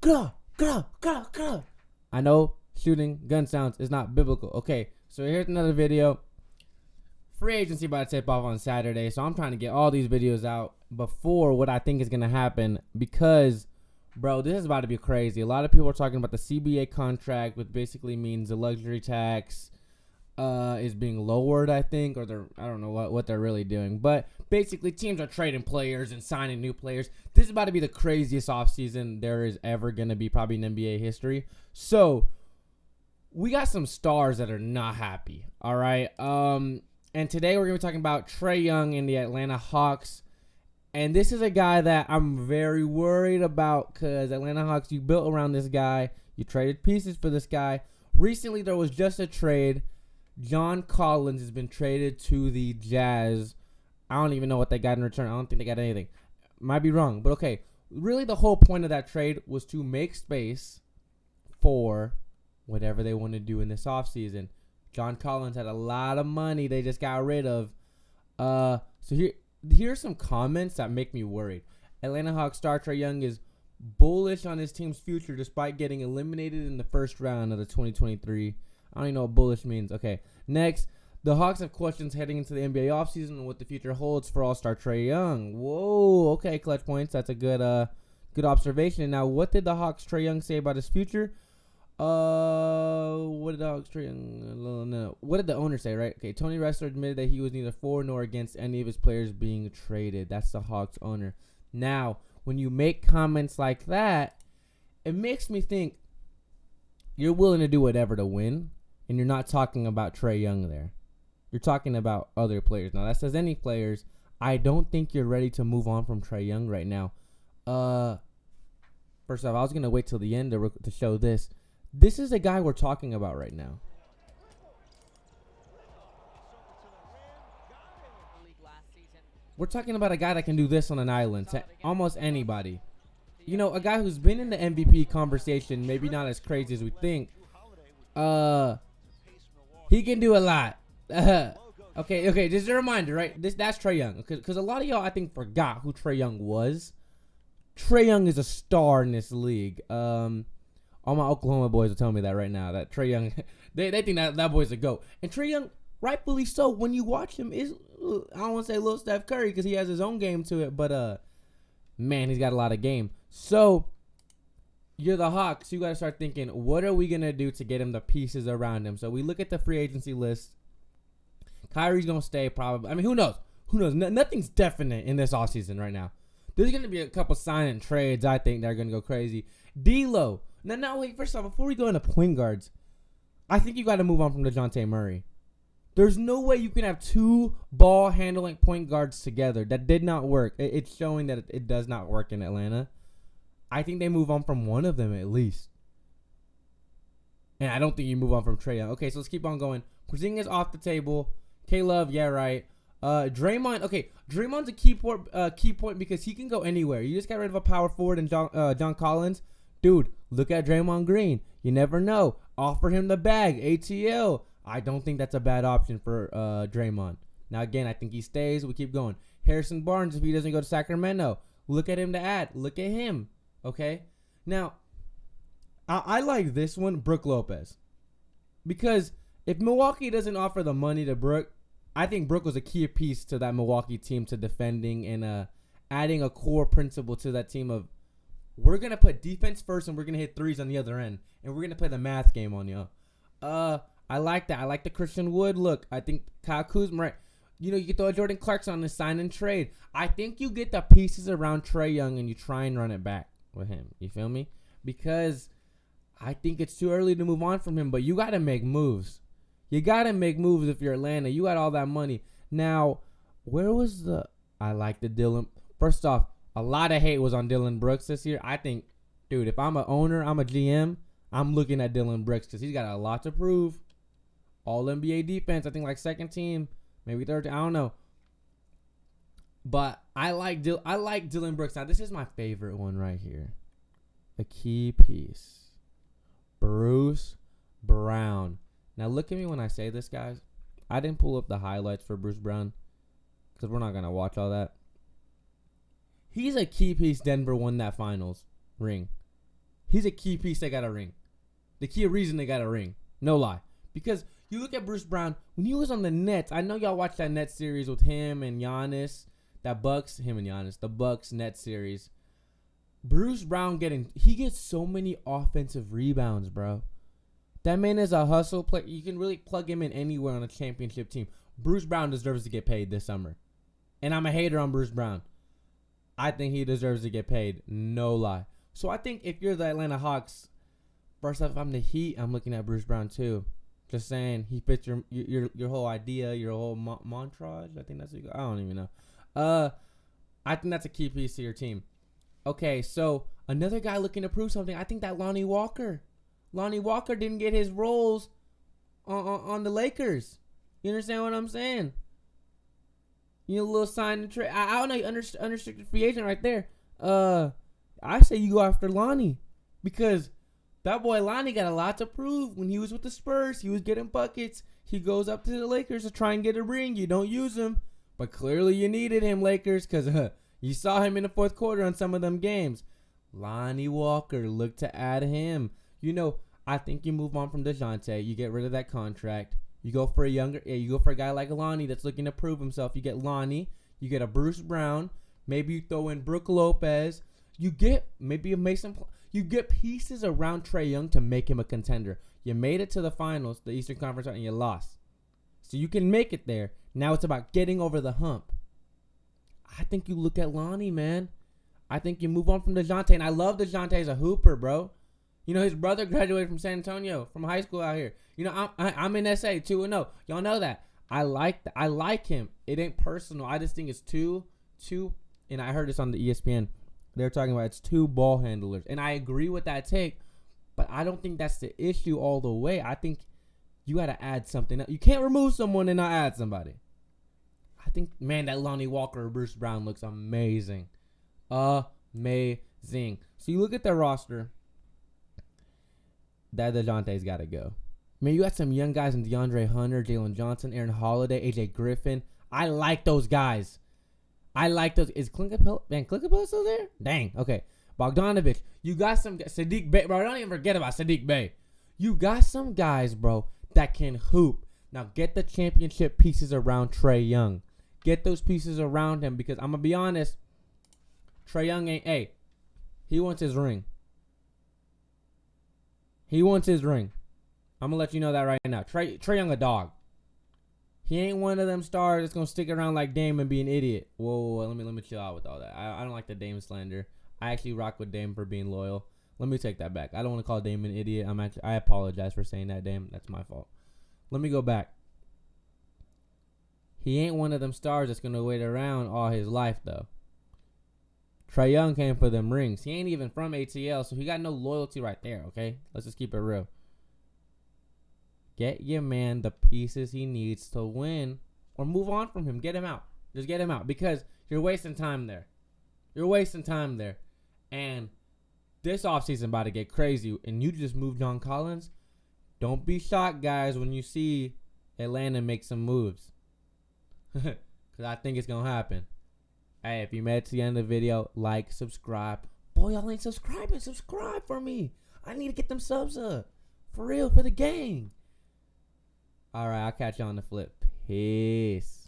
I know shooting gun sounds is not biblical. Okay, so here's another video. Free agency about to tip off on Saturday, so I'm trying to get all these videos out before what I think is going to happen because, bro, this is about to be crazy. A lot of people are talking about the CBA contract, which basically means the luxury tax is being lowered, I think, or I don't know what they're really doing. But basically, teams are trading players and signing new players. This is about to be the craziest offseason there is ever going to be probably in NBA history. So we got some stars that are not happy, all right? And today we're going to be talking about Trey Young in the Atlanta Hawks. And this is a guy that I'm very worried about because Atlanta Hawks, you built around this guy. You traded pieces for this guy. Recently, there was just a trade. John Collins has been traded to the Jazz. I don't even know what they got in return. I don't think they got anything. Might be wrong, but okay. Really, the whole point of that trade was to make space for whatever they want to do in this offseason. John Collins had a lot of money they just got rid of. So here's some comments that make me worried. Atlanta Hawks star Trey Young is bullish on his team's future despite getting eliminated in the first round of the 2023. I don't even know what bullish means. Okay, next. The Hawks have questions heading into the NBA offseason and what the future holds for all-star Trey Young. Whoa, okay, clutch points. That's a good observation. Now, what did the Hawks Trey Young say about his future? What did the Hawks Trey Young? No. What did the owner say, right? Okay, Tony Ressler admitted that he was neither for nor against any of his players being traded. That's the Hawks owner. Now, when you make comments like that, it makes me think you're willing to do whatever to win, and you're not talking about Trey Young there. You're talking about other players. Now, that says any players. I don't think you're ready to move on from Trey Young right now. First off, I was going to wait till the end to show this. This is a guy we're talking about right now. We're talking about a guy that can do this on an island to almost anybody. You know, a guy who's been in the MVP conversation, maybe not as crazy as we think. He can do a lot. Okay, just a reminder, right? That's Trey Young. Because a lot of y'all, I think, forgot who Trey Young was. Trey Young is a star in this league. All my Oklahoma boys are telling me that right now. That Trey Young, they think that boy's a GOAT. And Trey Young, rightfully so, when you watch him, I don't want to say little Steph Curry because he has his own game to it. But, man, he's got a lot of game. So, you're the Hawks. You got to start thinking, what are we going to do to get him the pieces around him? So, we look at the free agency list. Kyrie's going to stay probably. I mean, who knows? Who knows? Nothing's definite in this offseason right now. There's going to be a couple sign and trades, I think, that are going to go crazy. D-Lo. Now, wait, first off, before we go into point guards, I think you got to move on from DeJounte Murray. There's no way you can have two ball-handling point guards together. That did not work. It's showing that it does not work in Atlanta. I think they move on from one of them at least. And I don't think you move on from Trey Young. Okay, so let's keep on going. Porzingis off the table. K-Love, yeah, right. Draymond, okay. Draymond's a key point because he can go anywhere. You just got rid of a power forward and John Collins. Dude, look at Draymond Green. You never know. Offer him the bag. ATL. I don't think that's a bad option for Draymond. Now, again, I think he stays. We keep going. Harrison Barnes, if he doesn't go to Sacramento. Look at him to add. Look at him. Okay? Now, I like this one, Brook Lopez. Because if Milwaukee doesn't offer the money to Brook, I think Brook was a key piece to that Milwaukee team to defending and adding a core principle to that team of we're going to put defense first and we're going to hit threes on the other end. And we're going to play the math game on you. I like that. I like the Christian Wood look. I think Kyle Kuzma, right? You know, you get throw Jordan Clarkson on the sign and trade. I think you get the pieces around Trey Young and you try and run it back with him. You feel me? Because I think it's too early to move on from him, but you got to make moves. You got to make moves if you're Atlanta. You got all that money. Now, where was I like the Dylan. First off, a lot of hate was on Dylan Brooks this year. I think, dude, if I'm an owner, I'm a GM, I'm looking at Dylan Brooks because he's got a lot to prove. All NBA defense, I think like second team, maybe third team, I don't know. But I like Dylan Brooks. Now, this is my favorite one right here. A key piece. Bruce Brown. Now, look at me when I say this, guys. I didn't pull up the highlights for Bruce Brown because we're not going to watch all that. He's a key piece. Denver won that finals ring. he's a key piece they got a ring. The key reason they got a ring. No lie. Because you look at Bruce Brown, when he was on the Nets, I know y'all watched that Nets series with him and Giannis, the Bucks Nets series. Bruce Brown he gets so many offensive rebounds, bro. That man is a hustle player. You can really plug him in anywhere on a championship team. Bruce Brown deserves to get paid this summer. And I'm a hater on Bruce Brown. I think he deserves to get paid. No lie. So I think if you're the Atlanta Hawks, first off, if I'm the Heat, I'm looking at Bruce Brown too. Just saying, he fits your whole idea, your whole montage. I think that's what I don't even know. I think that's a key piece to your team. Okay, so another guy looking to prove something. I think that Lonnie Walker. Lonnie Walker didn't get his roles on the Lakers. You understand what I'm saying? You know, a little sign and trade. I don't know, unrestricted free agent right there. I say you go after Lonnie because that boy Lonnie got a lot to prove. When he was with the Spurs, he was getting buckets. He goes up to the Lakers to try and get a ring. You don't use him, but clearly you needed him, Lakers, because you saw him in the fourth quarter on some of them games. Lonnie Walker, look to add him. You know, I think you move on from DeJounte. You get rid of that contract. You go for a guy like Lonnie that's looking to prove himself. You get Lonnie. You get a Bruce Brown. Maybe you throw in Brook Lopez. You get maybe a Mason. You get pieces around Trey Young to make him a contender. You made it to the finals, the Eastern Conference, and you lost. So you can make it there. Now it's about getting over the hump. I think you look at Lonnie, man. I think you move on from DeJounte. And I love DeJounte as a hooper, bro. You know, his brother graduated from San Antonio, from high school out here. You know, I'm in SA 2-0. Y'all know that. I like him. It ain't personal. I just think it's two, and I heard this on the ESPN. They're talking about it's two ball handlers. And I agree with that take, but I don't think that's the issue all the way. I think you got to add something. You can't remove someone and not add somebody. I think, man, that Lonnie Walker or Bruce Brown looks amazing. Amazing. So you look at their roster. That DeJounte's got to go. Man, you got some young guys in DeAndre Hunter, Jalen Johnson, Aaron Holiday, AJ Griffin. I like those guys. I like those. Is Clint Capella still there? Dang. Okay. Bogdanovich. You got some. Sadiq Bey. Bro, don't even forget about Sadiq Bey. You got some guys, bro, that can hoop. Now get the championship pieces around Trey Young. Get those pieces around him because I'm going to be honest. Trey Young ain't. Hey, he wants his ring. He wants his ring. I'm going to let you know that right now. Trey Young a dog. He ain't one of them stars that's going to stick around like Dame and be an idiot. Whoa, let me chill out with all that. I don't like the Dame slander. I actually rock with Dame for being loyal. Let me take that back. I don't want to call Dame an idiot. I apologize for saying that, Dame. That's my fault. Let me go back. He ain't one of them stars that's going to wait around all his life, though. Trey Young came for them rings. He ain't even from ATL, so he got no loyalty right there, okay? Let's just keep it real. Get your man the pieces he needs to win or move on from him. Get him out. Just get him out because you're wasting time there. You're wasting time there. And this offseason about to get crazy, and you just moved John Collins. Don't be shocked, guys, when you see Atlanta make some moves. Because I think it's going to happen. Hey, if you made it to the end of the video, like, subscribe. Boy, y'all ain't subscribing. Subscribe for me. I need to get them subs up. For real, for the gang. All right, I'll catch you on the flip. Peace.